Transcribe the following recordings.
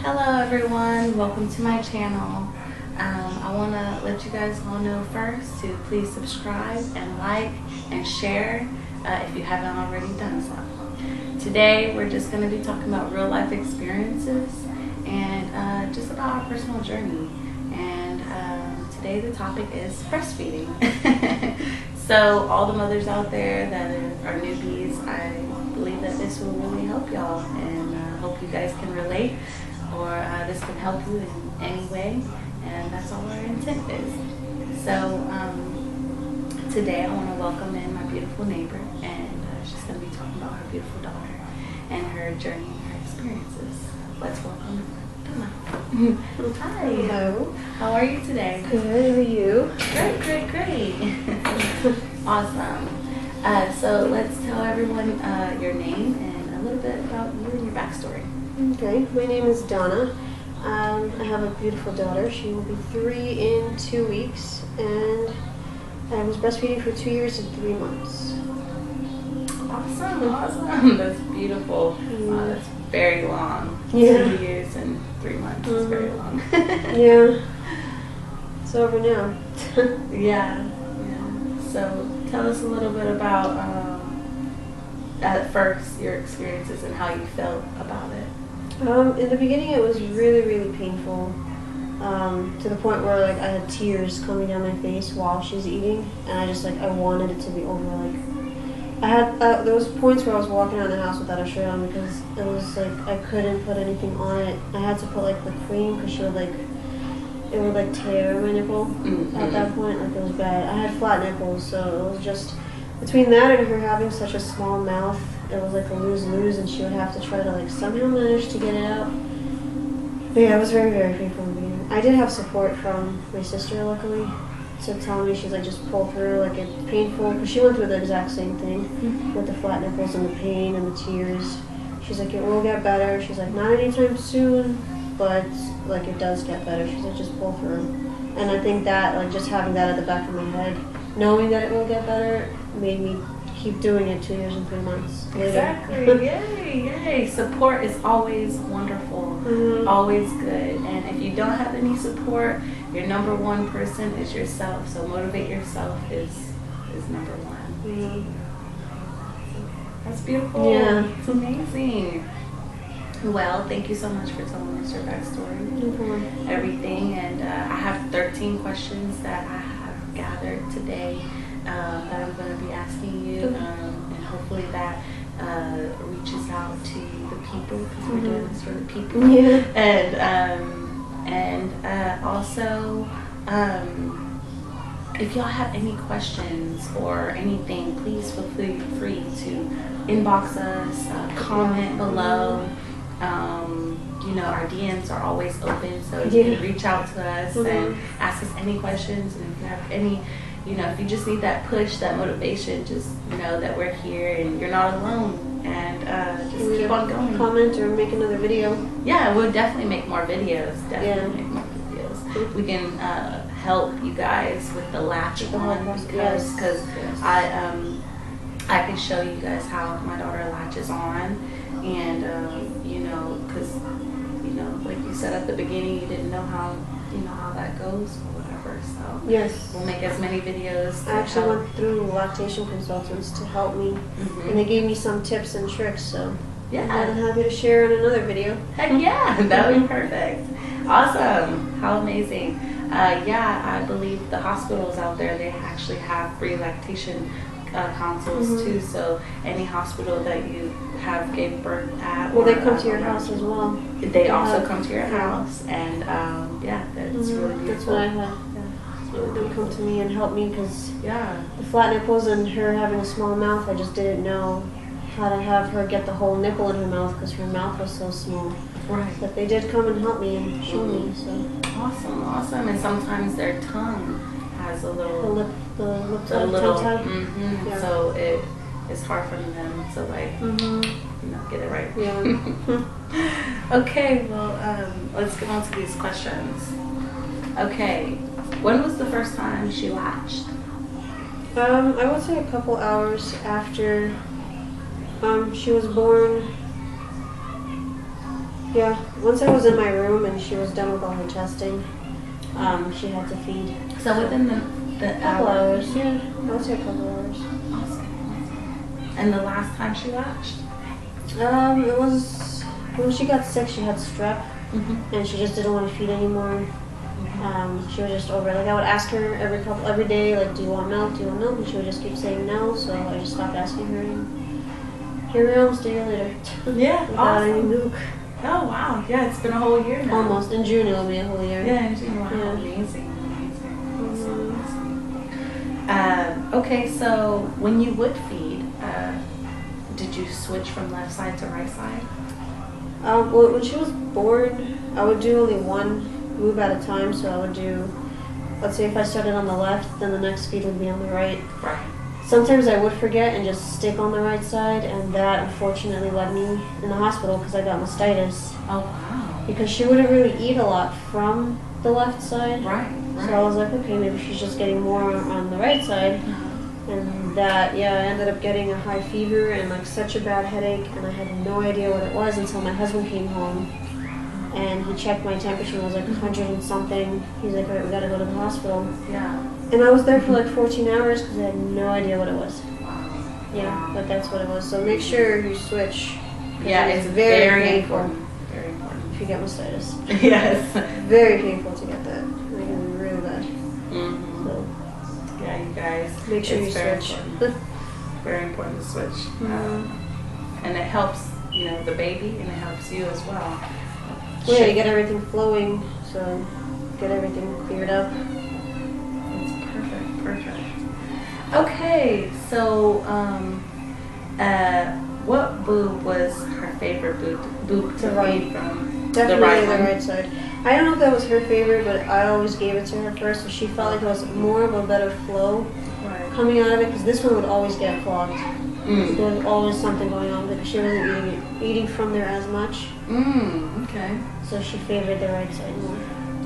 Hello everyone, welcome to my channel. I want to let you guys all know first to please subscribe and like and share if you haven't already done so. Today we're just going to be talking about real life experiences and just about our personal journey. And today the topic is breastfeeding. So all the mothers out there that are newbies, I believe that this will really help y'all, and hope you guys can relate, or this can help you in any way, and that's all our intent is. So today I want to welcome in my beautiful neighbor, and she's going to be talking about her beautiful daughter and her journey and her experiences. Let's welcome Dona. Hi. Hello. How are you today? Good, how are you? Great. Awesome. So let's tell everyone your name and a little bit about you and your backstory. Okay, my name is Donna. I have a beautiful daughter. She will be 3 in 2 weeks, and I was breastfeeding for 2 years and 3 months. Awesome. That's beautiful. That's very long. Yeah. 2 years and 3 months is very long. Yeah. It's over now. Yeah. So tell us a little bit about at first your experiences and how you felt about it. In the beginning, it was really, really painful, to the point where I had tears coming down my face while she's eating, and I wanted it to be over. I had there was points where I was walking around the house without a shirt on because it was I couldn't put anything on it. I had to put the cream because it would tear my nipple. At that point. It was bad. I had flat nipples, so it was just between that and her having such a small mouth, it was a lose-lose, and she would have to try to somehow manage to get it out. But yeah, it was very, very painful in the beginning. I did have support from my sister, luckily, to tell me, she's just pull through, it's painful, because she went through the exact same thing with the flat nipples and the pain and the tears. She's it will get better. She's not anytime soon, but it does get better. She's just pull through. And I think that just having that at the back of my head, knowing that it will get better, made me keep doing it 2 years and 3 months later. Exactly. Yay. Support is always wonderful, always good. And if you don't have any support, your number one person is yourself. So motivate yourself is number one. That's beautiful. Yeah. It's amazing. Well, thank you so much for telling us your backstory, everything. And I have 13 questions that I have gathered today that I'm going to be asking you, and hopefully that reaches out to the people, because we're doing this for the people. Yeah. And also, if y'all have any questions or anything, please feel free to inbox us, comment below. Our DMs are always open, so you can reach out to us and ask us any questions. And if you have any, if you just need that push, that motivation, just know that we're here and you're not alone. And just keep on going. Comment or make another video. Yeah, we'll definitely make more videos. We can help you guys with the latch on, because I can show you guys how my daughter latches on, and because like you said at the beginning, you didn't know how that goes or whatever. So yes, we'll make as many videos. I actually went through lactation consultants to help me, and they gave me some tips and tricks. So I'm happy to share in another video. Heck yeah, that would be perfect. Awesome. How amazing. I believe the hospitals out there, they actually have free lactation consults too. So any hospital that you have gave birth at, they come to your house as well. They also come to your house, and that's really beautiful. That's what I had. They come to me and help me, because the flat nipples and her having a small mouth, I just didn't know how to have her get the whole nipple in her mouth because her mouth was so small. Right. But they did come and help me and show me. So awesome. And sometimes their tongue has a little tongue tie. So it's hard for them to get it right. Yeah. Okay. Well, let's get on to these questions. Okay. When was the first time she latched? I would say a couple hours after she was born. Yeah. Once I was in my room and she was done with all her testing, she had to feed. So within the Couple hour. hours. Yeah, I would say a couple hours. Awesome. And the last time she latched? It was when she got sick. She had strep, and she just didn't want to feed anymore. She was just over it. Like I would ask her every day, like, do you want milk? Do you want milk? And she would just keep saying no. So I just stopped asking her. And here we are, almost a year later. Yeah, without awesome. any milk. Oh wow, yeah, it's been a whole year now. Almost. In June it'll be a whole year. Yeah, in June. Wow, Yeah. amazing. Okay, so when you would feed, did you switch from left side to right side? Well, when she was born, I would do only one move at a time. So I would do, let's say if I started on the left, then the next feed would be on the right. Right. Sometimes I would forget and just stick on the right side, and that unfortunately led me in the hospital because I got mastitis. Oh wow. Because she wouldn't really eat a lot from the left side. Right. Right. So I was like, okay, maybe she's just getting more on the right side. And that, yeah, I ended up getting a high fever and like such a bad headache, and I had no idea what it was until my husband came home. And he checked my temperature and it was like 100 and something. He's like, all right, we gotta go to the hospital. Yeah. And I was there for like 14 hours because I had no idea what it was. Wow. Yeah, but that's what it was. So make sure you switch. Yeah, it's very important. Very important. If you get mastitis. Yes. Very painful to get that. Like, it's really bad. Mm-hmm. So Yeah, you guys. make sure you it's very switch. important. Very important to switch. And it helps, you know, the baby, and it helps you as well. Well, yeah, you get everything flowing, so get everything cleared up. That's perfect, perfect. Okay, so what boob was her favorite boob to feed from? Definitely the one? right side. I don't know if that was her favorite, but I always gave it to her first, so she felt like it was more of a better flow Right. coming out of it, because this one would always get clogged. Mm. There was always something going on because she wasn't eating from there as much, Okay. so she favored the right side more.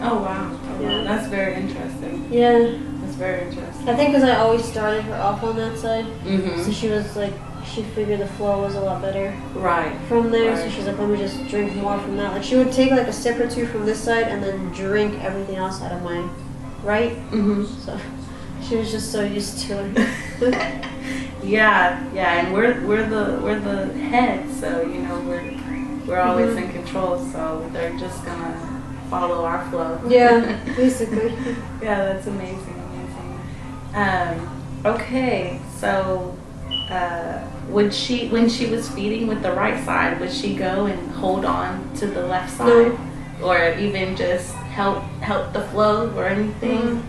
Oh wow. Oh, wow. Yeah. That's very interesting. Yeah, That's very interesting. I think because I always started her off on that side, so Mm-hmm. she was like, she figured the flow was a lot better Right. from there, so Right. she's like, let me just drink more from that. Like she would take like a sip or two from this side and then drink everything else out of my right. Mm-hmm. So she was just so used to it. Yeah, yeah, and we're the head, so you know we're always in control, so they're just gonna follow our flow. Yeah, basically. Yeah, that's amazing, amazing. Okay, so when she was feeding with the right side, would she go and hold on to the left side, or even just help the flow or anything?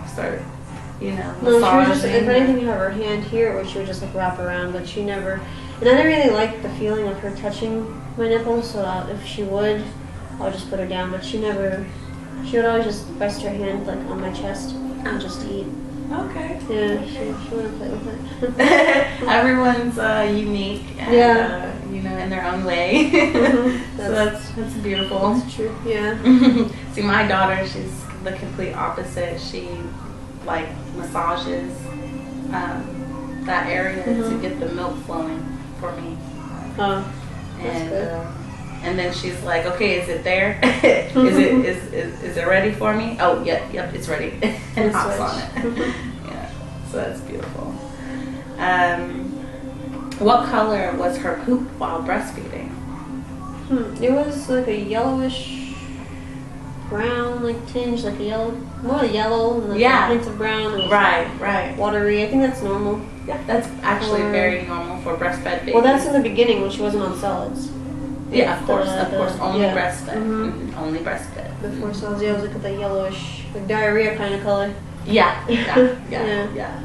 Start, you know, No, she would just, massaging if or- anything, have her hand here, or she would just like wrap around, but she never, and I didn't really like the feeling of her touching my nipples, so if she would, I'll just put her down, but she would always just rest her hand like on my chest and just eat. Okay. Yeah, she wouldn't play with it. Everyone's unique and Yeah. you know, in their own way. So that's beautiful. That's true. Yeah. See, my daughter, she's the complete opposite. She like massages that area to get the milk flowing for me. Oh, that's And good. and then she's like, okay, is it there? is it ready for me? Oh, yep, it's ready. And hops on it. Yeah, so that's beautiful. What color was her poop while breastfeeding? It was like a yellowish brown, like tinge, like a yellow, more yellow, and like Yeah. hints of brown. It was Right. watery. I think that's normal. Yeah, that's actually Or- very normal for breastfed babies. Well, that's in the beginning when she wasn't on solids. yeah, of course, the- only yeah. breastfed, Mhm. only breastfed. Before solids, yeah, it was like that yellowish, like diarrhea kind of color. Yeah. Yeah.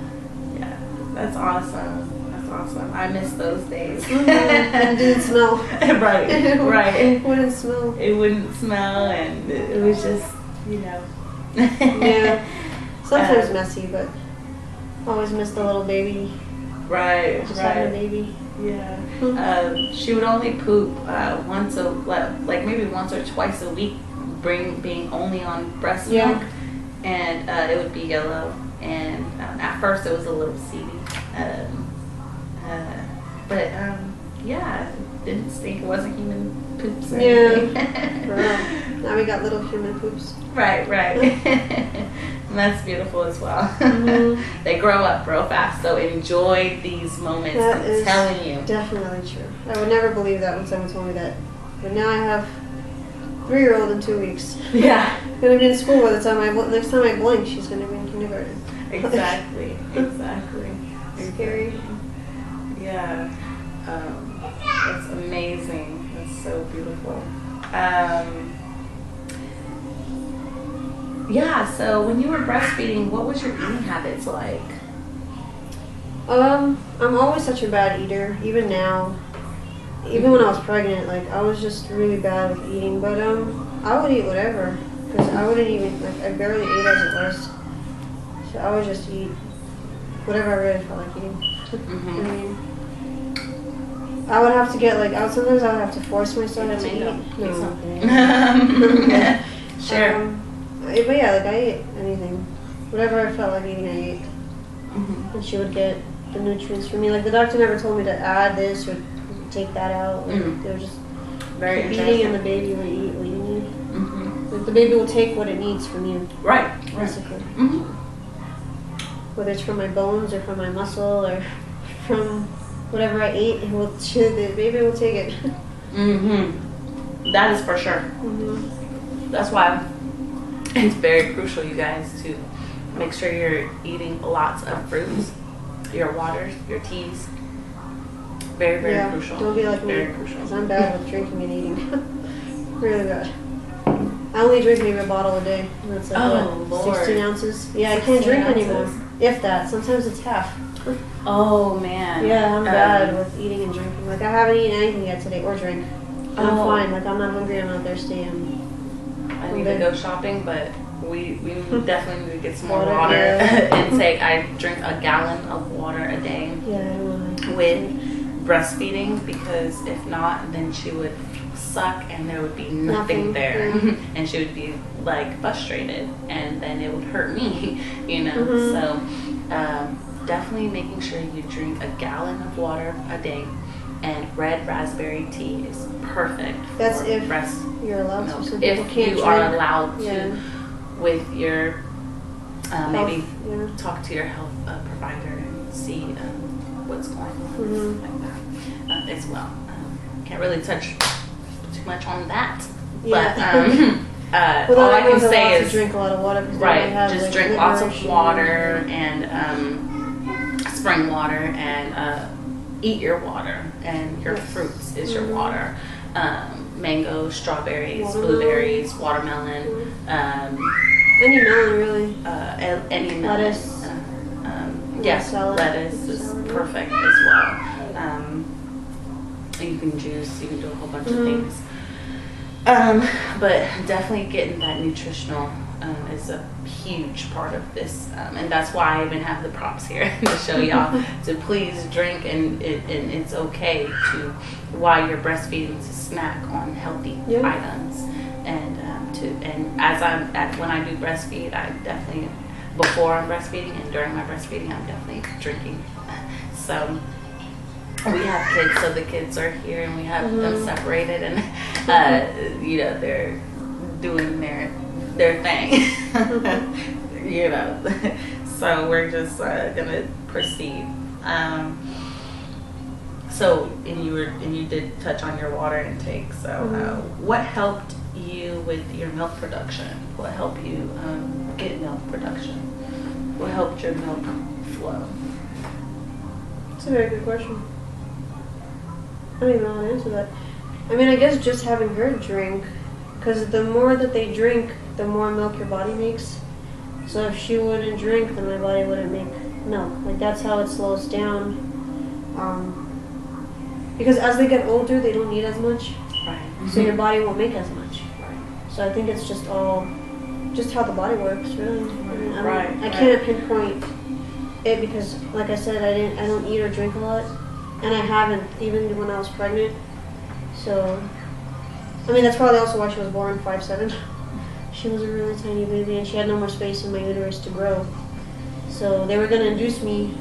That's awesome. That's awesome. I miss those days. And it didn't smell. right. It wouldn't smell. It wouldn't smell, and it was just, you know. Yeah. Sometimes messy, but always miss the little baby. Right. Just having a Right. baby. Yeah. She would only poop like maybe once or twice a week, being only on breast Yeah. milk, and it would be yellow. And at first it was a little seedy, but yeah, it didn't stink. It wasn't human poops or Yeah. anything. For real. Now we got little human poops. Right. And that's beautiful as well. Mhm. They grow up real fast, so enjoy these moments. That I'm is telling you. definitely true. I would never believe that when someone told me that. But now I have 3-year-old in 2 weeks. Yeah. Gonna be in school by the time next time I blink, she's gonna be in kindergarten. Exactly. Scary. Yeah. It's amazing. It's so beautiful. Yeah, so when you were breastfeeding, what was your eating habits like? I'm always such a bad eater, even now. Even when I was pregnant, like, I was just really bad with eating. But I would eat whatever, because I wouldn't even, like, I barely ate as it was. So I would just eat whatever I really felt like eating. Mm-hmm. I mean, I would have to get, like, sometimes I would have to force myself to eat. No. Sure. But yeah, like, I ate anything. Whatever I felt like eating, I ate. Mm-hmm. And she would get the nutrients from me. Like, the doctor never told me to add this or take that out. Like, Mm-hmm. they were just Very keep interesting. eating, and the baby will eat what you need. Mm-hmm. Like, the baby will take what it needs from you, Right. basically. Mm-hmm. Whether it's from my bones or from my muscle or from whatever I ate, the baby will take it. Mm-hmm. That is for sure. Mm-hmm. That's why it's very crucial, you guys, to make sure you're eating lots of fruits, your waters, your teas. Very, very crucial. Don't be like me, Very crucial. because I'm bad with drinking and eating. Really bad. I only drink maybe a bottle a day. And that's like, Lord. 16 ounces? Yeah, I can't drink 16 anymore. ounces. If that. Sometimes it's half. Oh, man. Yeah, I'm bad with eating and drinking. Like, I haven't eaten anything yet today, or drink. And I'm fine. Like, I'm not hungry, I'm not thirsty. I need to go shopping, but we definitely need to get some more water Yeah. intake. I drink a gallon of water a day Yeah, I don't know. with breastfeeding, because if not, then she would suck and there would be nothing there. Yeah. And she would be like frustrated, and then it would hurt me, you know. Mhm. So definitely making sure you drink a gallon of water a day, and red raspberry tea is perfect That's for if breast you're allowed milk. to. Some people If can't you drink. are allowed to, Yeah. with your maybe Yeah. talk to your health provider and see what's going on, Mhm. like that as well. Can't really touch too much on that, Yeah. but all I can everyone's allowed say to is drink a lot of water. Because they right. have, Just like, drink lots of liberation. water and spring water, and eat your water, and your fruits is your water. Mango, strawberries, Watermelon. blueberries, watermelon. Any melon, really. Any melon. Lettuce. Yes, salad. lettuce is Salad. perfect as well. You can juice, you can do a whole bunch of things. But definitely getting that nutritional is a huge part of this, and that's why I even have the props here to show y'all to please drink, and it's okay to, while you're breastfeeding, to snack on healthy items, and when I do breastfeed, I definitely, before I'm breastfeeding and during my breastfeeding, I'm definitely drinking. So we have kids, so the kids are here, and we have them separated, and you know, they're doing their thing. You know, so we're just gonna proceed. So, and you did touch on your water intake. So, what helped you with your milk production? What helped you get milk production? What helped your milk flow? That's a very good question. I don't even know how to answer that. I mean, I guess just having her drink, because the more that they drink, the more milk your body makes. So if she wouldn't drink, then my body wouldn't make milk. Like, that's how it slows down. Because as they get older, they don't need as much. Right. So your body won't make as much. So I think it's just all, just how the body works, really. I mean, I can't pinpoint it, because, like I said, I don't eat or drink a lot, and I haven't even when I was pregnant. So, I mean, that's probably also why she was born 5'7". She was a really tiny baby, and she had no more space in my uterus to grow. So they were gonna induce me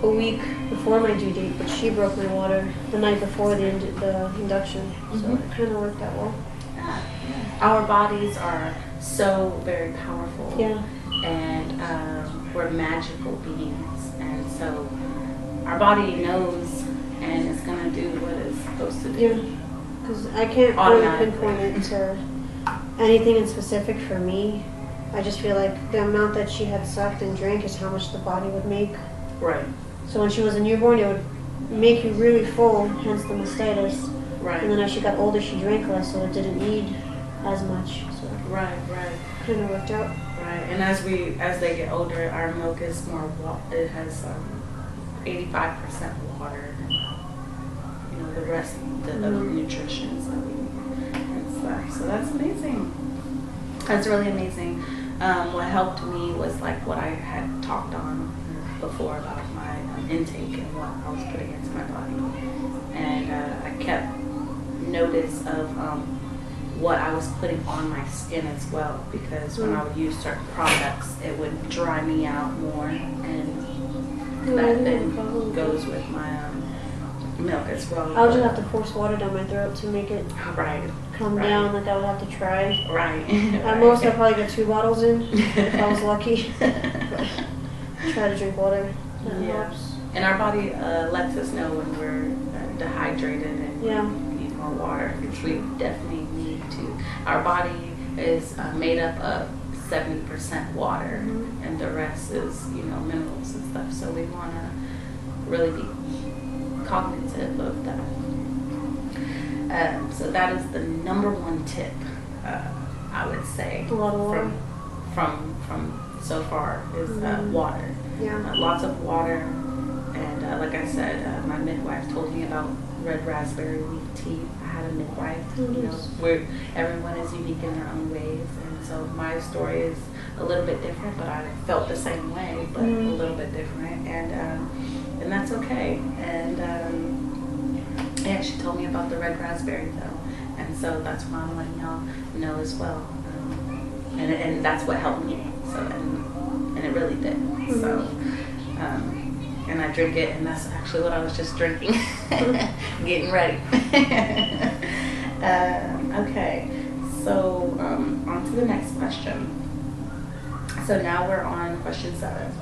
a week before my due date, but she broke my water the night before the induction, so it kind of worked out well. Yeah. Our bodies are so very powerful. Yeah. And we're magical beings, and so our body knows and it's gonna do what it's supposed to do. Yeah, because I can't really pinpoint it to anything in specific for me. I just feel like the amount that she had sucked and drank is how much the body would make. Right. So when she was a newborn, it would make you really full, hence the mastitis. Right. And then as she got older, she drank less, so it didn't need as much. So right. Kind of worked out. Right. And as they get older, our milk is more. It has 85% water. And, the rest of the nutrition and stuff. So that's amazing. That's really amazing. What helped me was like what I had talked on before about my intake and what I was putting into my body, and I kept notice of what I was putting on my skin as well, because when I would use certain products, it would dry me out more, and that then goes with my milk as well. I would just have to force water down my throat to make it come down. Like I would have to try. Right. At most, I'd probably get 2 bottles in if I was lucky. But try to drink water. That helps. And our body lets us know when we're dehydrated and need more water, which we definitely need to. Our body is made up of 70% water, and the rest is, minerals and stuff. So we want to really be cognitive of that. So that is the number one tip, I would say, a lot of water. From so far is water. Yeah. Lots of water, and like I said, my midwife told me about red raspberry leaf tea. I had a midwife, where everyone is unique in their own ways, and so my story is a little bit different, but I felt the same way, but a little bit different, and that's okay. And she told me about the red raspberry though, and so that's why I'm letting y'all know as well, and that's what helped me. So and it really did. So. And I drink it, and that's actually what I was just drinking, getting ready. Okay, so on to the next question. So now we're on question 7,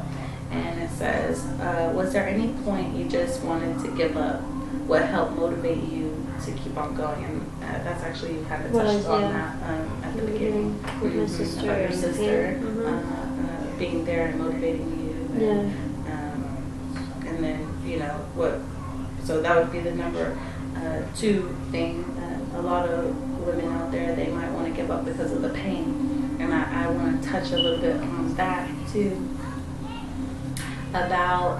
and it says, was there any point you just wanted to give up? What helped motivate you to keep on going? And that's actually, you kind of touched on that at the beginning. With my sister. About your sister being there and motivating you. And then, so that would be the number 2 thing. A lot of women out there, they might want to give up because of the pain. And I want to touch a little bit on that too. About,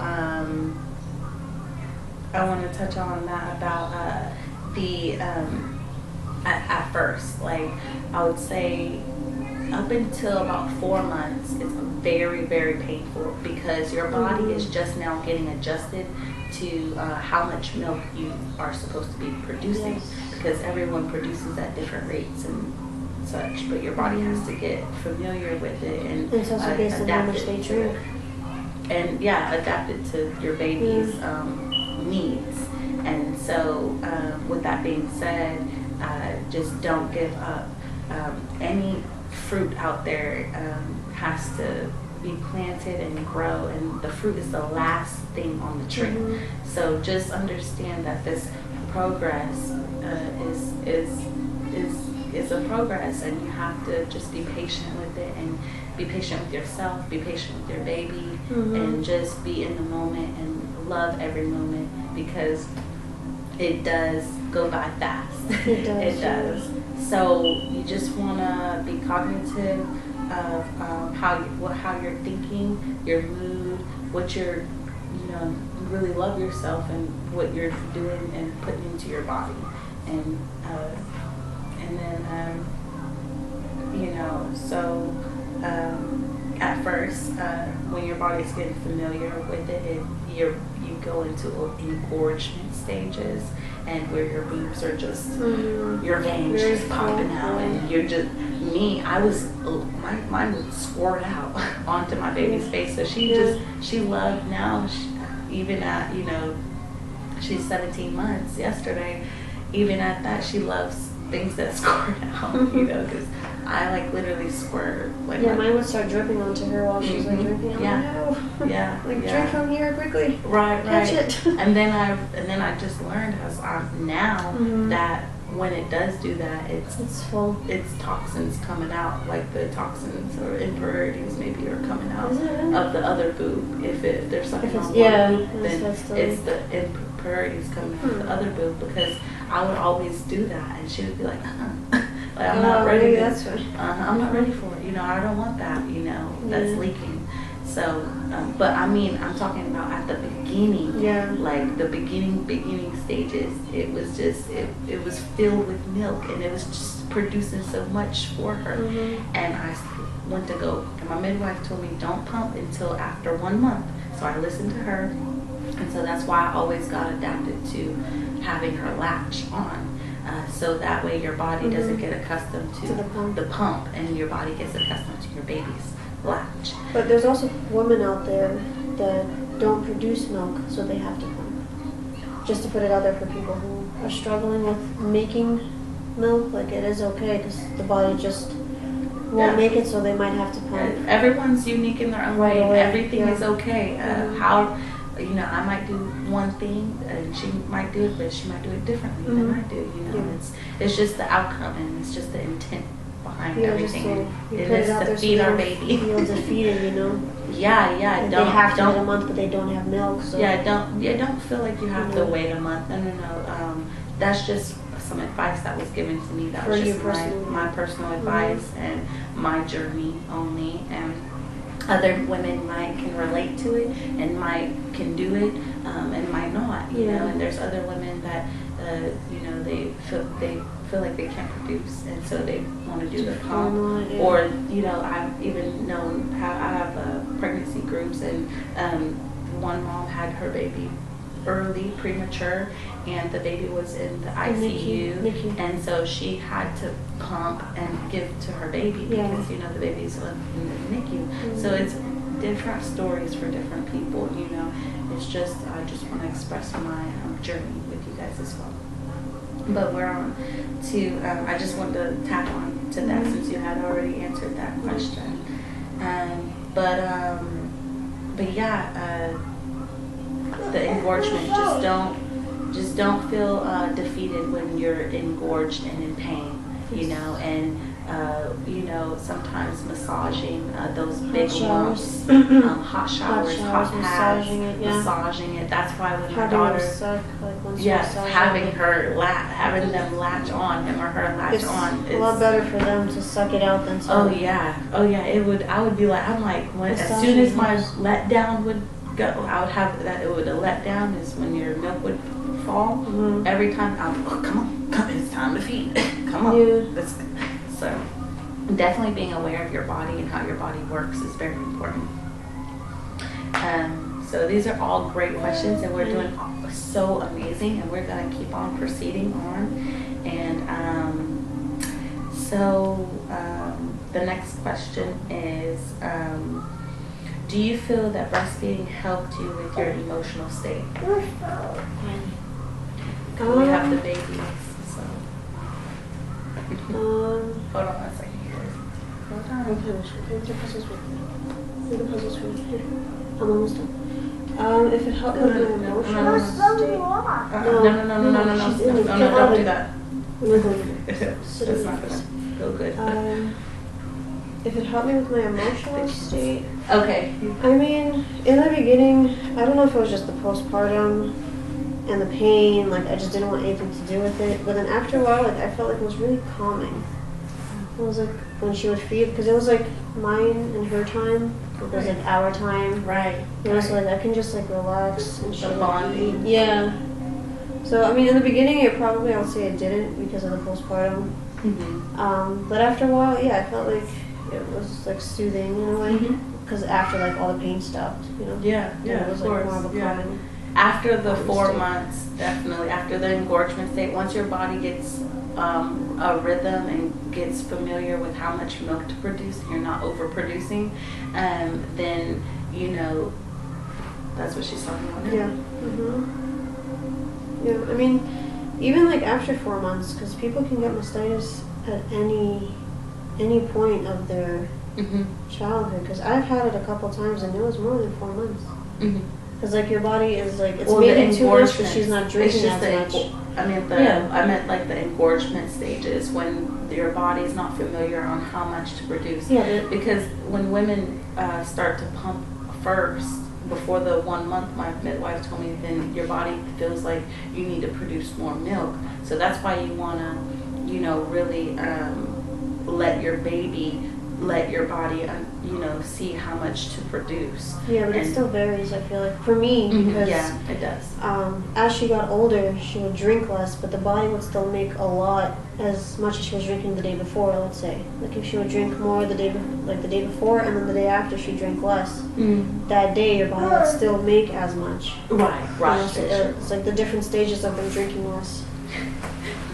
I want to touch on that about at first, like I would say up until about 4 months, it's very, very painful because your body is just now getting adjusted to how much milk you are supposed to be producing, because everyone produces at different rates and such, but your body has to get familiar with it and it's also based on how much they drink. And adapt it to your baby's needs. And so with that being said, just don't give up. Any fruit out there has to be planted and grow, and the fruit is the last thing on the tree. So just understand that this progress is a progress, and you have to just be patient with it, and be patient with yourself, be patient with your baby, and just be in the moment and love every moment, because it does go by fast. It does. It does. So you just want to be cognitive of how you're thinking, your mood, what you're, you really love yourself and what you're doing and putting into your body, and then so at first when your body's getting familiar with it, you go into engorgement stages, and where your boobs are just your veins just popping out, and you're just mine would squirt out onto my baby's face. So she loved, now even at, she's 17 months yesterday, even at that, she loves things that squirt out, because I like literally squirt. Like mine would start dripping onto her while she's like drinking. I'm like, no. Like drink from here quickly. Right. Catch it. and then I just learned as I'm now that when it does do that, it's full. It's toxins coming out, like the toxins or impurities maybe are coming out of the other boob. If there's something on one boob, then it's the impurities coming out of the other boob, because I would always do that, and she would be like, like, I'm not ready. I'm not ready for it. I don't want that. That's leaking. So, but I mean, I'm talking about at the beginning, like the beginning stages. It was just, it was filled with milk, and it was just producing so much for her. And I went to go, and my midwife told me, don't pump until after 1 month. So I listened to her, and so that's why I always got adapted to having her latch on. So that way your body doesn't get accustomed to the pump, and your body gets accustomed to your baby's latch. But there's also women out there that don't produce milk, so they have to pump. Just to put it out there for people who are struggling with making milk, like it is okay, because the body just won't make it, so they might have to pump. Everyone's unique in their own way. Everything is okay. How I might do one thing and she might do it, but she might do it differently than I do. It's just the outcome, and it's just the intent behind everything. It is to feed our baby. You'll defeat it, Yeah. They have to wait a month, but they don't have milk. So. Don't feel like you have to wait a month. No. That's just some advice that was given to me. That was just my personal advice and my journey only. And other women can relate to it and can do it, and might not. And there's other women that they feel like they can't produce, and so they want to do the pump. Or I've even known how I have pregnancy groups, and one mom had her baby early, premature, and the baby was in the ICU, and so she had to pump and give to her baby because the baby's in the NICU. So it's different stories for different people. It's just, I just want to express my journey with you guys as well. But we're on to, I just wanted to tap on to that since you had already answered that question. But yeah, the engorgement, just don't feel defeated when you're engorged and in pain, and sometimes massaging those big lumps, hot showers, hot pads, massaging it. That's why when my daughter, having them latch on, him or her latch on, it's a lot better for them to suck it out than oh yeah. It would. I would be like, as soon as my letdown would go, I would have that. It would a letdown is when your milk would fall. Every time come on, it's time to feed. Come on. So definitely being aware of your body and how your body works is very important. So these are all great questions, and we're doing so amazing, and we're going to keep on proceeding on. And the next question is, do you feel that breastfeeding helped you with your emotional state? We have the babies, so. Hold on one second. I'm almost done. If it helped me with my emotional state. No, don't do that. It's not gonna go good. If it helped me with my emotional state. Okay. I mean, in the beginning, I don't know if it was just the postpartum and the pain, like I just didn't want anything to do with it. But then after a while, like I felt like it was really calming. It was like when she would feed, because it was like mine and her time. It was like our time. Right. It was like I can just like relax and she bonding. Yeah. So I mean, in the beginning, I would say it didn't because of the postpartum. But after a while, I felt like it was like soothing in a way, because after like all the pain stopped, Yeah, it was of like course. more of a calming. After the 4 months, definitely after the engorgement state, once your body gets a rhythm and gets familiar with how much milk to produce, and you're not overproducing, then That's what she's talking about now. Yeah. Yeah, I mean, even like after 4 months, because people can get mastitis at any point of their childhood. Because I've had it a couple times, and it was more than 4 months. Because like your body is like, it's maybe too much, but she's not drinking as much. I meant like the engorgement stages, when your body's not familiar on how much to produce. Yeah. Because when women start to pump first, before the 1 month, my midwife told me, then your body feels like you need to produce more milk. So that's why you want to, really let your body, see how much to produce. Yeah, but it still varies, I feel like. For me, because yeah, it does. As she got older, she would drink less, but the body would still make a lot, as much as she was drinking the day before, let's say. Like if she would drink more the day before, and then the day after she drank less, that day your body would still make as much. Right. So it's like the different stages of them drinking less.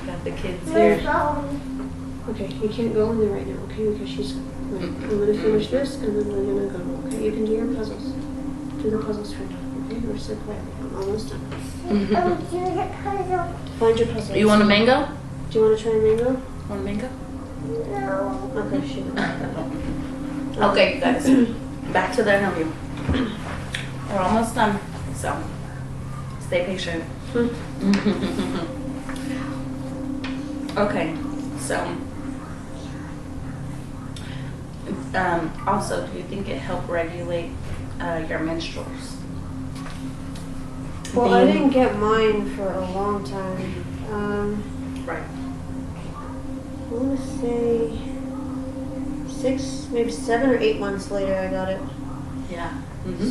You got the kids here. Okay, you can't go in there right now, okay? Because she's... I'm going to finish this, and then we're going to go, okay? You can do your puzzles. Do the puzzles for now, okay? We're so quiet. I'm almost done. Find your puzzles. You want a mango? Do you want to try a mango? Want a mango? No. Okay, shoot. Okay, guys. Back to the interview. We're almost done, so stay patient. Okay, so... also, do you think it helped regulate your menstruals? Well, I didn't get mine for a long time. Right. I want to say 6, maybe 7 or 8 months later I got it. Yeah.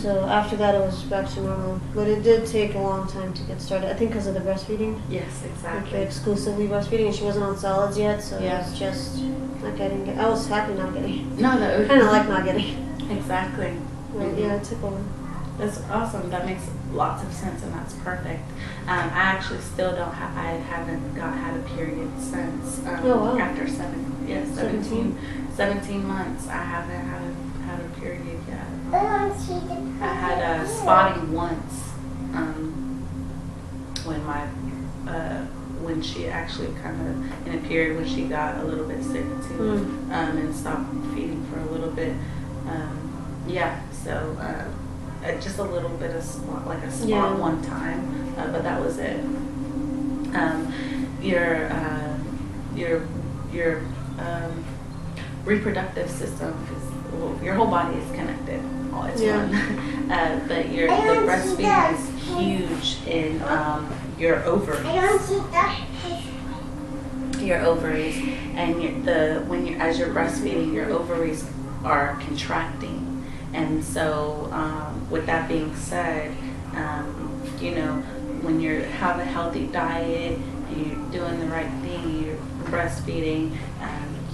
So after that it was back to normal. But it did take a long time to get started. I think because of the breastfeeding. Yes, exactly. Like exclusively breastfeeding, and she wasn't on solids yet, so it was just not getting it. I was happy not getting it. No. Kind of like not getting it. Exactly. But yeah, it took a while. That's awesome. That makes lots of sense, and that's perfect. I actually still don't have. I haven't had a period since after 17 months. I haven't had a period yet. I had a spotting once when she actually kind of in a period when she got a little bit sick too, and stopped feeding for a little bit. So just a little bit of spot, like a spot one time, but that was it. Your reproductive system is, your whole body is connected. It's one. But the breastfeeding is huge in your ovaries. Your ovaries, and as you're breastfeeding, your ovaries are contracting. And so, with that being said, when you have a healthy diet, you're doing the right thing, you're breastfeeding,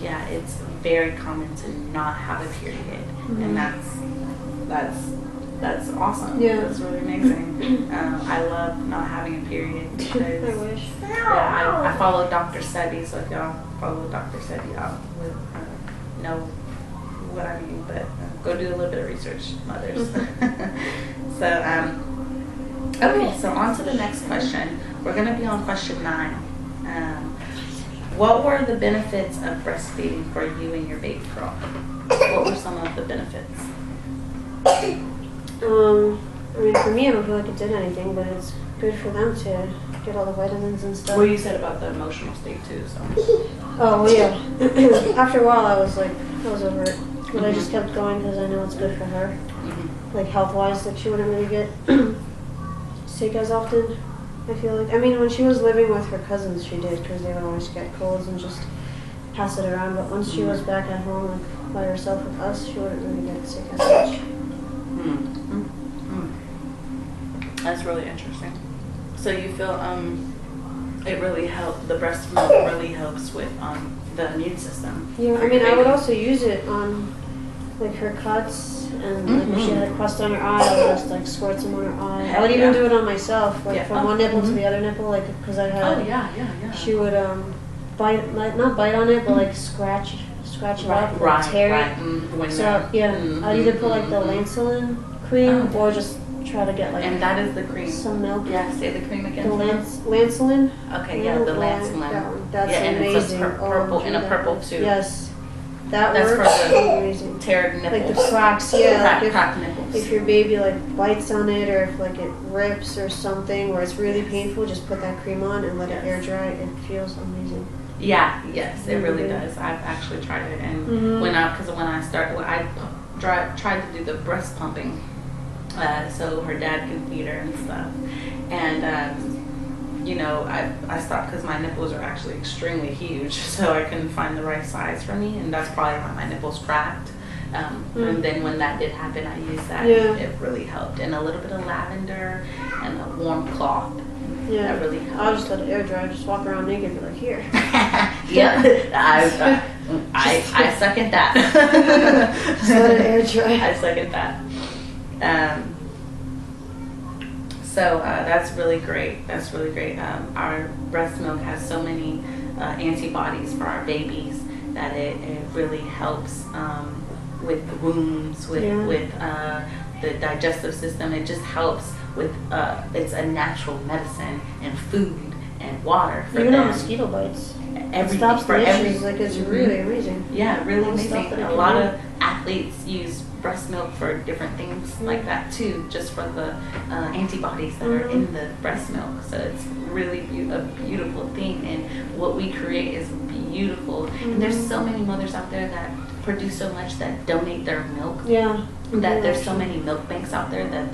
it's very common to not have a period, and that's awesome. Yeah, that's really amazing. I love not having a period because I wish. I follow Dr. Sebi, so if y'all follow Dr. Sebi, y'all would know what I mean, but go do a little bit of research, mothers. Okay, so on to the next question. We're going to be on question 9. What were the benefits of breastfeeding for you and your baby girl? What were some of the benefits? I mean, for me, I don't feel like it did anything, but it's good for them to get all the vitamins and stuff. Well, you said about the emotional state too, so. Oh, well, yeah. After a while, I was over it. But I just kept going because I know it's good for her. Like health-wise, like she wouldn't really get sick as often, I feel like. I mean, when she was living with her cousins, she did, because they would always get colds and just pass it around. But once she was back at home, like by herself with us, she wouldn't really get sick as much. That's really interesting. So you feel it really helped, the breast milk really helps with the immune system? Yeah, I mean, I would also use it on like her cuts, and like if she had a crust on her eye, I would just like squirt some on her eye. I would even do it on myself, like from one nipple to the other nipple, like because I had. She would bite, not bite on it, but like scratch it up, like tear it. So I'd either put like the Lancelin cream or just try to get like. And that is the cream. Some milk. Yeah, say the cream again. The Lancelin. Okay, yeah, the Lancelin. That's and amazing. It's a purple in a purple tube. Yes. That's works. For the amazing. Teared nipples. Like the cracks, yeah. Cracked nipples. If your baby like bites on it, or if like it rips or something, where it's really painful, just put that cream on and let it air dry. It feels amazing. Yeah, yes, it really does. I've actually tried it, and when I tried to do the breast pumping, so her dad can feed her and stuff, and you know, I stopped because my nipples are actually extremely huge, so I couldn't find the right size for me, and that's probably why my nipples cracked. And then when that did happen, I used that. Yeah. It really helped, and a little bit of lavender and a warm cloth. Yeah, that really helped. I'll just let it air dry. Just walk around naked and be like, here. Yeah, I second that. Just let it air dry. I second that. So that's really great. That's really great. Our breast milk has so many antibodies for our babies that it really helps with wounds, with the digestive system. It just helps with it's a natural medicine and food and water for even them. on mosquito bites. Everything, it stops for the issues. everything. Like it's really amazing. Yeah, really amazing. A lot do. of athletes use breast milk for different things like that too, just for the antibodies that are in the breast milk. So it's really a beautiful thing, and what we create is beautiful. And there's so many mothers out there that produce so much that donate their milk. Yeah. That there's so many milk banks out there that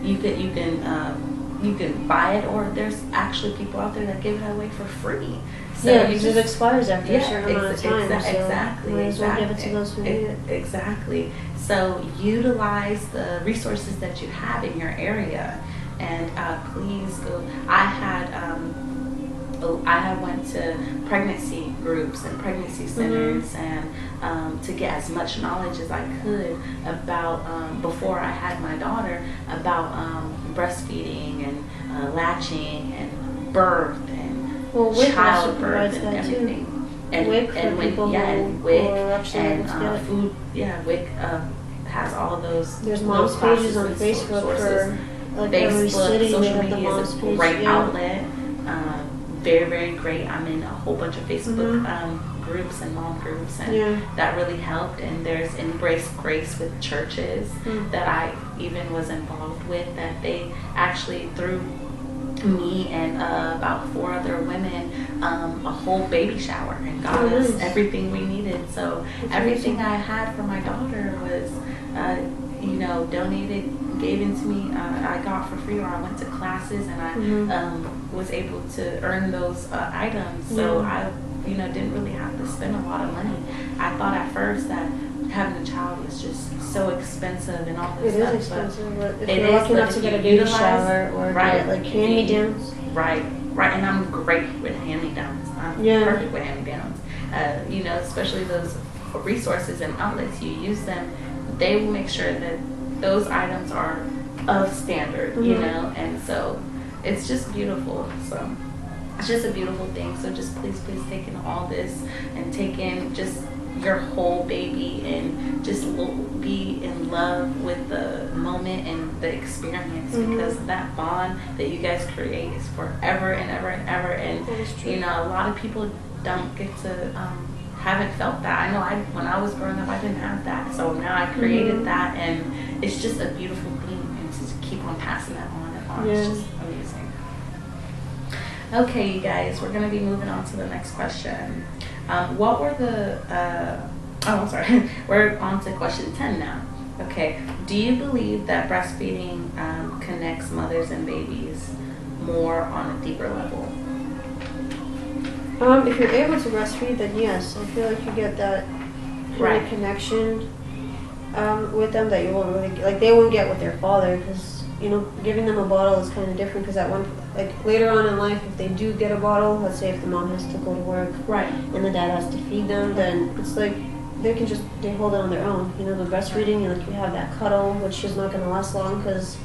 you can buy it, or there's actually people out there that give it away for free. So yeah, because it expires after a certain amount of time. Exactly. Might as well give it to those who need it. Exactly. So utilize the resources that you have in your area, and please go. I had went to pregnancy groups and pregnancy centers and to get as much knowledge as I could about before I had my daughter, about breastfeeding and latching and birth and childbirth and everything. And WIC and WIC, and WIC and food. Yeah, WIC has all those. There's moms pages on Facebook for like every city. Social media is a great outlet. Very, very great. I'm in a whole bunch of Facebook groups and mom groups, and that really helped. And there's Embrace Grace with churches that I even was involved with, that they actually through me and about 4 other women a whole baby shower and got us everything we needed. So everything I had for my daughter was donated, given to me. I got for free, or I went to classes and I was able to earn those items. So I didn't really have to spend a lot of money. I thought at first that having a child was just so expensive and all this stuff. It is expensive, but if it you're lucky enough to get a baby shower or get like hand-me-downs. Right, and I'm great with hand-me-downs. I'm perfect with hand-me-downs. Especially those resources and outlets, you use them, they will make sure that those items are of standard, and so it's just beautiful. So it's just a beautiful thing. So just please take in all this and take in just your whole baby and just be in love with the moment and the experience, because that bond that you guys create is forever and ever and ever. And a lot of people don't get to haven't felt that. I know when I was growing up, I didn't have that, so now I created that, and it's just a beautiful thing, and to keep on passing that on and on. It's just amazing. Okay, you guys, we're going to be moving on to the next question. What were the I'm sorry, we're on to question 10 now. Okay, do you believe that breastfeeding connects mothers and babies more on a deeper level? If you're able to breastfeed, then yes. I feel like you get that kind of connection with them that you won't really get. Like, they won't get with their father, because giving them a bottle is kind of different. Because later on in life, if they do get a bottle, let's say if the mom has to go to work, and the dad has to feed them, then it's like they hold it on their own. The breastfeeding, you have that cuddle, which is not going to last long, because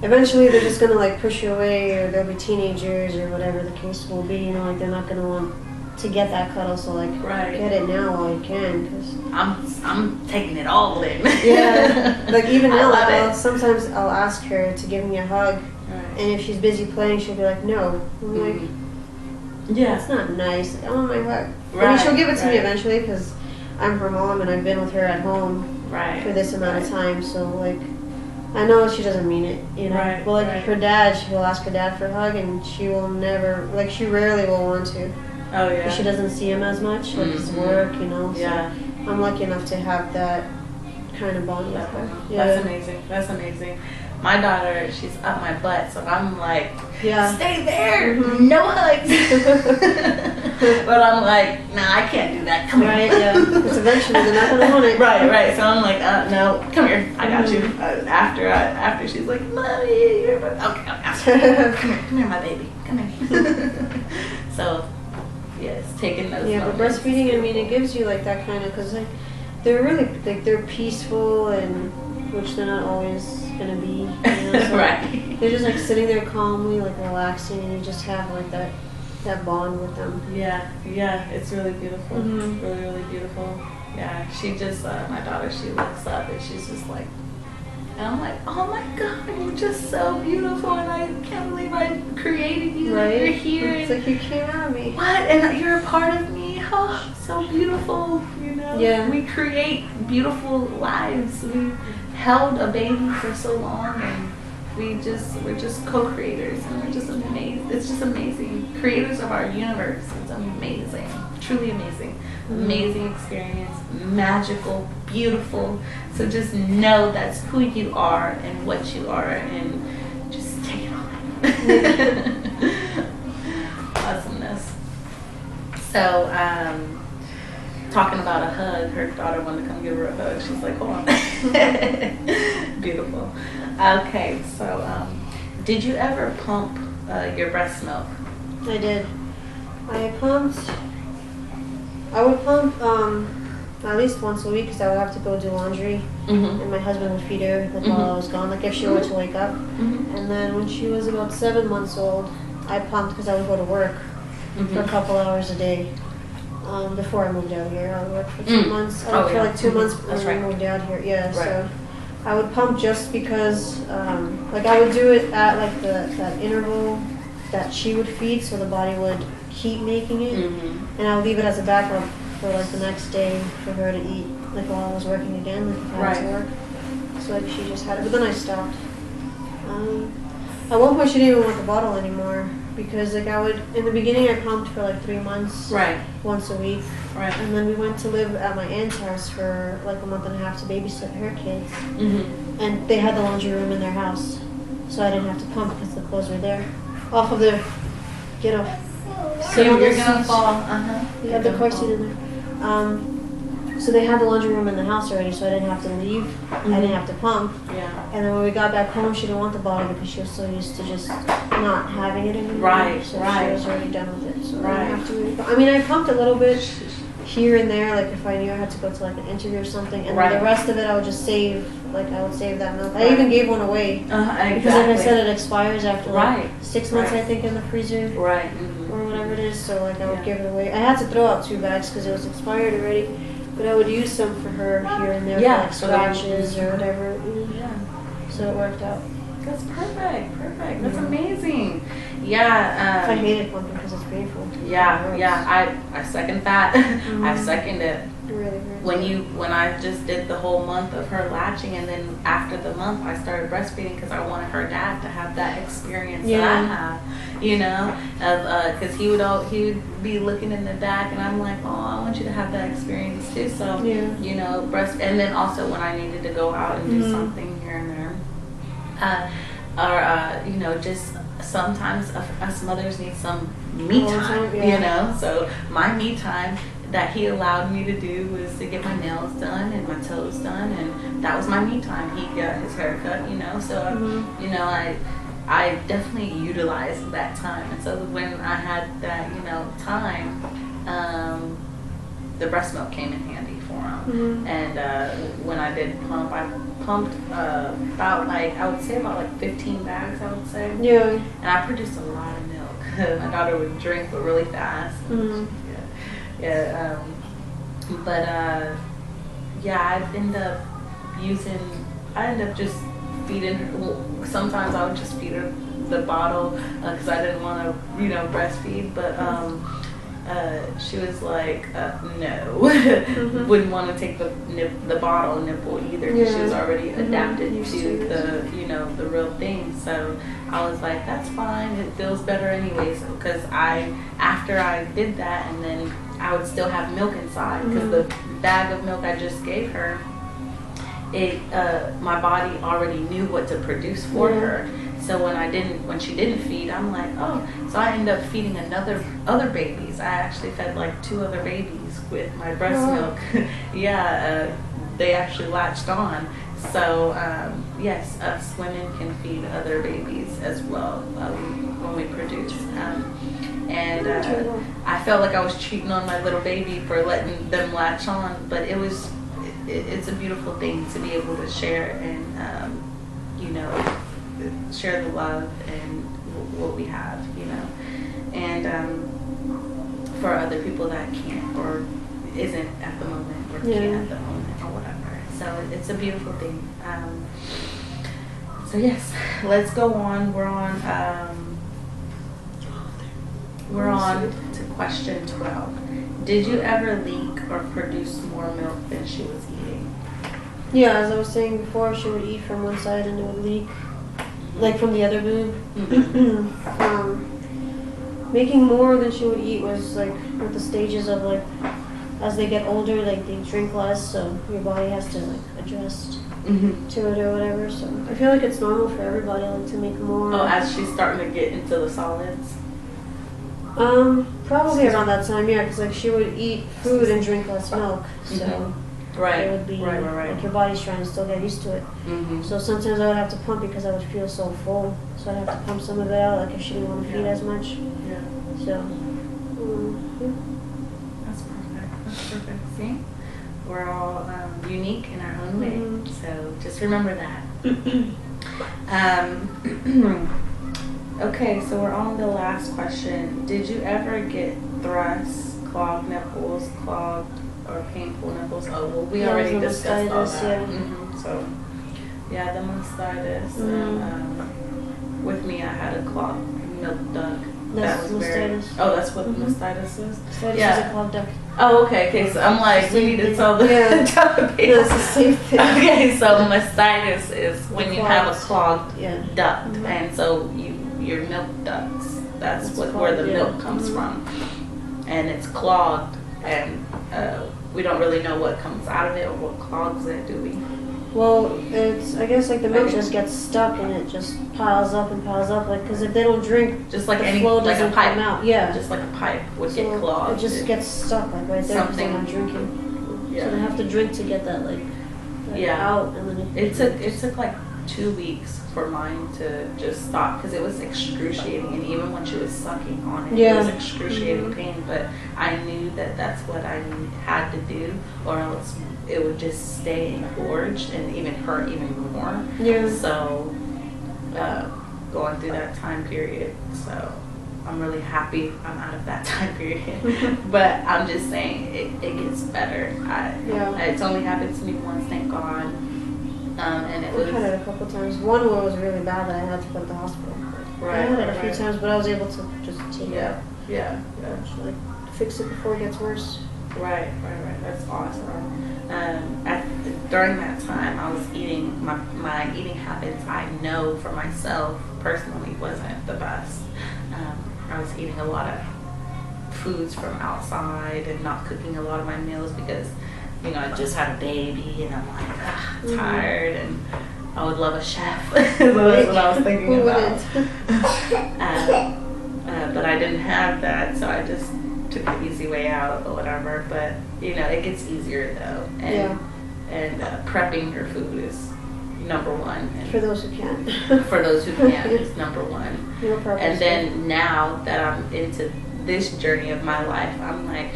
eventually they're just going to push you away, or they'll be teenagers or whatever the case will be. They're not going to want to get that cuddle. So like, get it now while you can, because I'm taking it all in. Yeah, like even now, like, sometimes I'll ask her to give me a hug, and if she's busy playing, she'll be like, no. I'm like, it's not nice. Like, I want my hug. I mean, she'll give it to me eventually because I'm her mom and I've been with her at home for this amount of time. So like, I know she doesn't mean it, you know. But like her dad, she'll ask her dad for a hug, and she will never, like, she rarely will want to. Oh yeah. She doesn't see him as much, like his work, you know. So I'm lucky enough to have that kind of bond with her. That's amazing. That's amazing. My daughter, she's up my butt, so I'm like, stay there, no hugs. But I'm like, nah, I can't do that. Come here. Because eventually they're not gonna want it. Right. So I'm like, no, come here, I got you. After she's like, Mommy, you're okay, come here, my baby, come here. So, yes, taking those. Yeah, but breastfeeding, I mean, it gives you like that kind of, because like they're really like they're peaceful, and which they're not always gonna be. You know? So they're just like sitting there calmly, like relaxing, and you just have like that bond with them. Yeah, it's really beautiful. Really beautiful. Yeah, she just my daughter, she looks up and she's just like, and I'm like, oh my God, you're just so beautiful, and I can't believe I created you. You're here. It's like you came out of me. What? And you're a part of me. Oh, so beautiful. You know. Yeah. We create beautiful lives. We held a baby for so long, and we're just co-creators, and we're just amazing. It's just amazing. Creators of our universe. It's amazing. Truly amazing. Amazing experience. Magical. Beautiful. So just know that's who you are and what you are, and just take it on. Awesomeness. So, talking about a hug, her daughter wanted to come give her a hug. She's like, hold on. Beautiful. Okay, so did you ever pump your breast milk? I did. I would pump at least once a week, because I would have to go do laundry, and my husband would feed her like while I was gone, like if she were to wake up. And then when she was about 7 months old, I pumped because I would go to work for a couple hours a day. Before I moved out here, I would work for 2 months. I worked for like 2 months before I moved out here. Yeah, so I would pump just because, like I would do it at like that interval that she would feed, so the body would keep making it, and I would leave it as a backup for like the next day for her to eat, like while I was working again, like if I had to work. So like she just had it, but then I stopped. At one point she didn't even want the bottle anymore, because like I would, in the beginning I pumped for like 3 months, once a week, and then we went to live at my aunt's house for like a month and a half to babysit her kids, and they had the laundry room in their house, so I didn't have to pump because the clothes were there, off of their, get off. So you're gonna fall. We had the car seat in there. So they had the laundry room in the house already, so I didn't have to leave. I didn't have to pump. And then when we got back home, she didn't want the bottle because she was so used to just not having it anymore. So she was already done with it. So I didn't have to really. I mean, I pumped a little bit here and there, like if I knew I had to go to like an interview or something, and then the rest of it I would just save. Like I would save that milk. I even gave one away because, like I said, it expires after like 6 months, I think, in the freezer, or whatever it is. So like I would give it away. I had to throw out 2 bags because it was expired already, but I would use some for her here and there, for like scratches or whatever. So it worked out. That's perfect. That's amazing. Yeah. I hate it pumping because it's painful. I second that. I second it. Really when I just did the whole month of her latching, and then after the month I started breastfeeding because I wanted her dad to have that experience that I have, you know, because he would be looking in the back, and I'm like, oh, I want you to have that experience too. So you know, and then also when I needed to go out and do something here and there, you know, just sometimes us mothers need some me time, you know. So my me time that he allowed me to do was to get my nails done and my toes done, and that was my me time. He got his haircut, you know. So you know, I definitely utilized that time, and so when I had that, you know, time, the breast milk came in handy for him. And when I did pump, I pumped about like, I would say about like 15 bags, I would say. And I produced a lot of milk. My daughter would drink, but really fast. Yeah. But yeah, I end up just feeding her. Well, sometimes I would just feed her the bottle because I didn't want to, breastfeed. But she was like, no, wouldn't want to take the bottle nipple either because she was already adapted to the real thing. So I was like, that's fine. It feels better anyways because after I did that, and then I would still have milk inside because the bag of milk I just gave her, my body already knew what to produce for her. So when she didn't feed, I'm like, oh, so I ended up feeding other babies. I actually fed like 2 other babies with my breast milk. Yeah, they actually latched on. So yes, us women can feed other babies as well when we produce. And I felt like I was cheating on my little baby for letting them latch on, but it's a beautiful thing to be able to share and share the love and what we have, and for other people that can't or isn't at the moment or can't at the moment or whatever. So it's a beautiful thing. So yes, let's go on. We're on to question 12. Did you ever leak or produce more milk than she was eating? Yeah, as I was saying before, she would eat from one side and it would leak, like from the other boob. Making more than she would eat was like with the stages of like, as they get older, like they drink less, so your body has to like adjust to it or whatever. So I feel like it's normal for everybody like to make more. Oh, as she's starting to get into the solids? Probably around that time, yeah, because like she would eat food and drink less milk, so it would be like your body's trying to still get used to it. So sometimes I would have to pump because I would feel so full, so I'd have to pump some of it out, like if she didn't want to feed as much. Yeah. So, That's perfect. That's perfect. See, we're all unique in our own way, so just remember that. Okay, so we're on the last question. Did you ever get thrusts, clogged nipples, clogged or painful nipples? Oh, well, we already discussed all that. So, yeah, the mastitis. And, with me, I had a clogged milk duct. That's mastitis. Oh, that's what mastitis is? Mastitis is a clogged duct. Oh, okay. So I'm like, we need to tell the people. It's the same thing. Okay, so mastitis is when you have a clogged duct, and so your milk ducts. That's where the milk comes from, and it's clogged, and we don't really know what comes out of it or what clogs it, do we? Well, I guess like the milk just gets stuck and it just piles up, like, because if they don't drink, just like the flow doesn't come out. Yeah, just like a pipe would get clogged. It just gets stuck like right there because they're not drinking. So they have to drink to get that out, and then it took like 2 weeks for mine to just stop because it was excruciating, and even when she was sucking on it, it was excruciating pain. But I knew that that's what I had to do, or else it would just stay engorged and even hurt even more. So going through that time period, so I'm really happy I'm out of that time period. But I'm just saying it gets better. It's only happened to me once, thank God. And I've had it a couple times. One where it was really bad that I had to go to the hospital. I had it a few times, but I was able to just take it out. Like fix it before it gets worse. Right. That's awesome. During that time, I was eating my eating habits. I know for myself personally wasn't the best. I was eating a lot of foods from outside and not cooking a lot of my meals because I just had a baby and I'm like tired, and I would love a chef. So that's what I was thinking about. But I didn't have that, so I just took the easy way out or whatever. But it gets easier though, and prepping your food is number one. And for those who can. For those who can, is number one. And then now that I'm into this journey of my life, I'm like,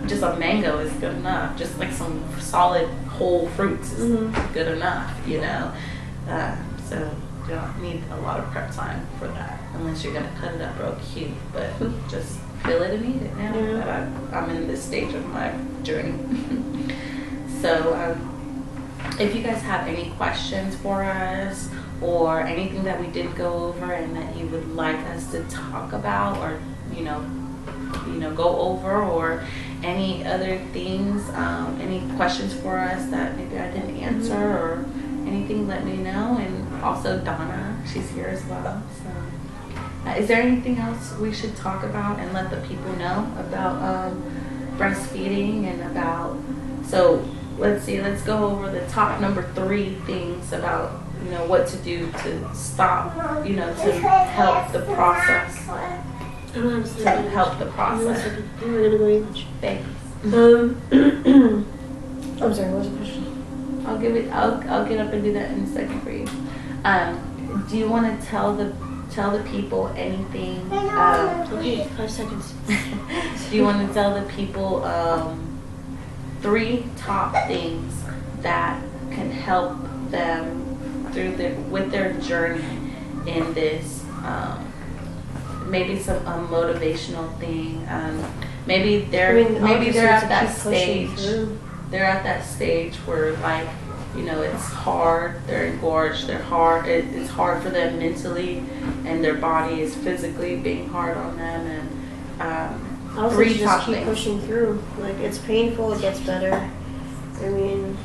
just a mango is good enough. Just like some solid whole fruits is good enough, So you don't need a lot of prep time for that, unless you're gonna cut it up real cute. But just feel it and eat it now Yeah. that I'm in this stage of my journey. So if you guys have any questions for us or anything that we didn't go over and that you would like us to talk about, or go over, or any other things, any questions for us that maybe I didn't answer or anything, let me know. And also Donna, she's here as well. So is there anything else we should talk about and let the people know about breastfeeding and about, so let's go over the top number 3 things about what to do to stop, to help the process. To help the process. We're gonna go eat. Thanks. I'm sorry, what was the question? I'll get up and do that in a second for you. Do you want to tell the people anything? Okay, 5 seconds. Do you want to tell the people 3 top things that can help them with their journey in this? Maybe some motivational thing. Maybe they're at that stage. They're at that stage where, like, it's hard. They're engorged. They're hard. It's hard for them mentally, and their body is physically being hard on them. And also 3 just top keep things. pushing through. Like, it's painful. It gets better. I mean,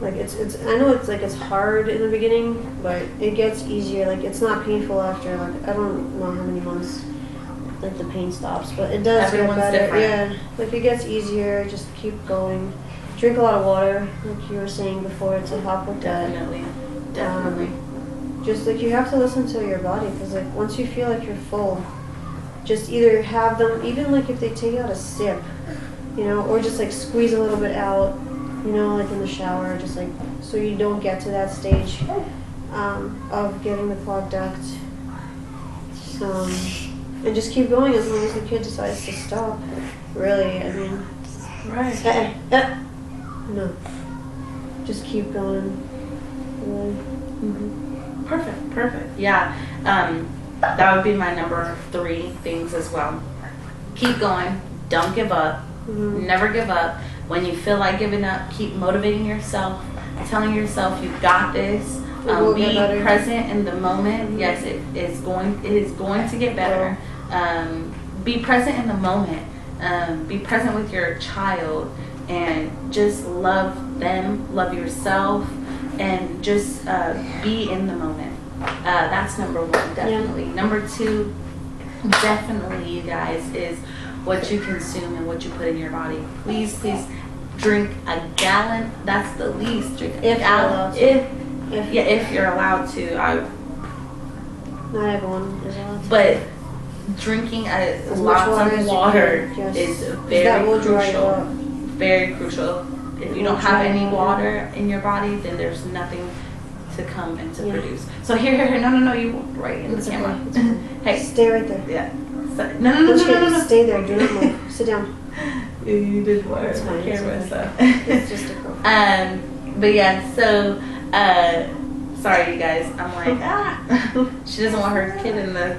like it's I know it's hard in the beginning, but it gets easier. Like, it's not painful after, like, I don't know how many months like the pain stops, but it does Everyone's get better. different. Yeah, like, it gets easier. Just keep going. Drink a lot of water, like you were saying before, to help with that. Definitely. Just like, you have to listen to your body, because like once you feel like you're full, just either have them, even like if they take out a sip, or just like squeeze a little bit out, like in the shower, just like so you don't get to that stage of getting the clogged duct. And just keep going as long as the kid decides to stop. Really, I mean, Right. no, just keep going. Really. Mm-hmm. Perfect. Yeah. That would be my number 3 things as well. Keep going. Don't give up. Mm-hmm. Never give up. When you feel like giving up, keep motivating yourself, telling yourself you got this. Be present in the moment. Mm-hmm. Yes, it is going to get better. Be present in the moment. Be present with your child, and just love them, love yourself, and just be in the moment. That's number 1, definitely. Yeah. Number 2, definitely, you guys, is what you consume and what you put in your body. Please drink a gallon. That's the least. Drink a gallon. If you're allowed to. Not everyone is allowed to. But drinking lots of water is very crucial. Very crucial. If you don't have any water in your body, then there's nothing to come and to produce. So here, no, you right in the camera. Okay. Hey, stay right there. Yeah. So, no. Stay there. Do not move. Sit down. You did work. It's fine. Camera, so. It's just a girl. But yeah, so sorry you guys. I'm like, she doesn't want her kid in the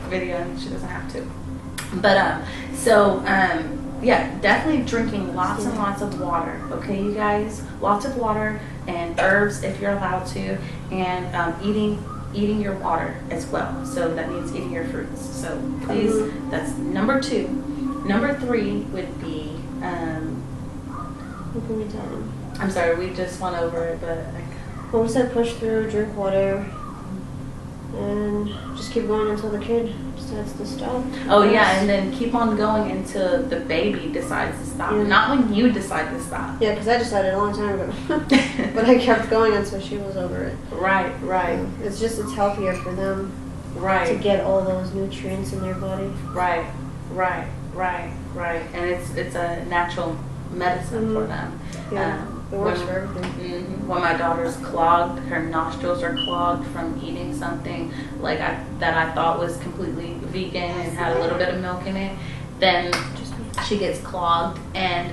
video, and she doesn't have to. But yeah, definitely drinking lots and lots of water. Okay, you guys, lots of water, and herbs if you're allowed to, and eating your water as well. So that means eating your fruits. So please, that's number 2. Number 3 would be What can we tell them? I'm sorry, we just went over it, but Well, we said push through, drink water, and just keep going until the kid decides to stop. oh yeah, and then keep on going until the baby decides to stop. Yeah. Not when you decide to stop. Yeah, because I decided a long time ago. But I kept going until she was over it. Right. It's healthier for them to Right. get all those nutrients in their body. Right. And it's a natural medicine for them. Yeah, it works for everything. When my daughter's clogged, her nostrils are clogged from eating something like that I thought was completely vegan and had a little bit of milk in it, then she gets clogged, and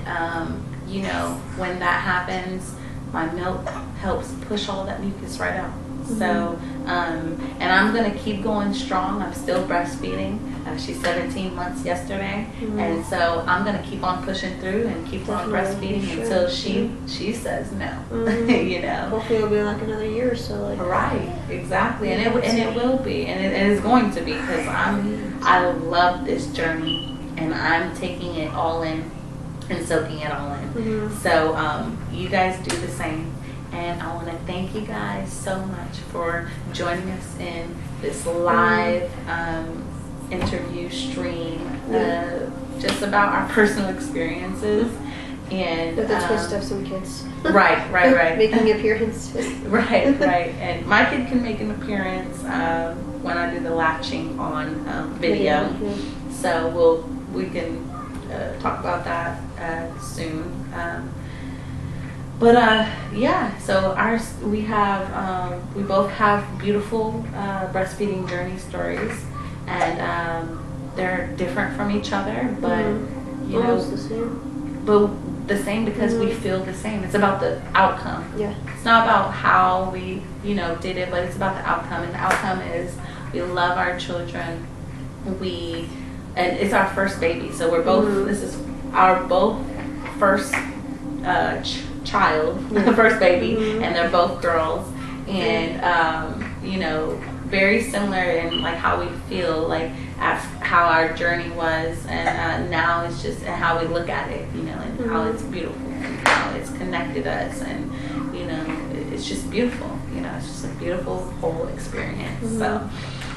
when that happens, my milk helps push all that mucus right out. So, and I'm gonna keep going strong. I'm still breastfeeding. She's 17 months yesterday, and so I'm gonna keep on pushing through and keep on breastfeeding until she says no. You know. Hopefully it'll be like another year or so. Like right, exactly, and it will be, and it is going to be, because I love this journey, and I'm taking it all in and soaking it all in. So you guys do the same. And I want to thank you guys so much for joining us in this live interview stream, just about our personal experiences. And with the twist of some kids. Right. Making appearances. Right. And my kid can make an appearance when I do the latching on video. So we can talk about that soon. But yeah, so we both have beautiful breastfeeding journey stories, and they're different from each other, but you know, almost the same. But the same because we feel the same. It's about the outcome. Yeah. It's not about how we did it, but it's about the outcome, and the outcome is we love our children. And it's our first baby, so we're both. This is our both first child, first baby, and they're both girls, and very similar in like how we feel, like how our journey was, and now it's just how we look at it, and how it's beautiful, and how it's connected us, and it's just beautiful. It's just a beautiful whole experience. So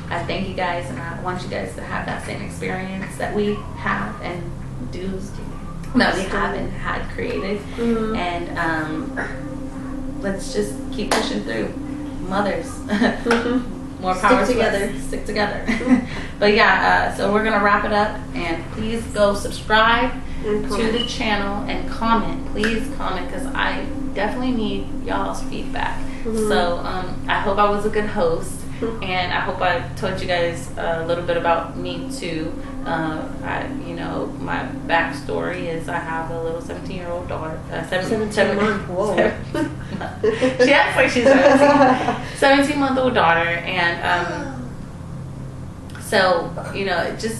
I thank you guys, and I want you guys to have that same experience that we have and that we have and had created. And let's just keep pushing through. Mothers, more power to us. Stick together. But yeah, so we're gonna wrap it up, and please go subscribe to the channel and comment. Please comment, because I definitely need y'all's feedback. So I hope I was a good host, and I hope I told you guys a little bit about me too. My backstory is I have a little 17-year-old daughter. 17 month. Whoa. She acts like she's 17-month-old daughter, and so it just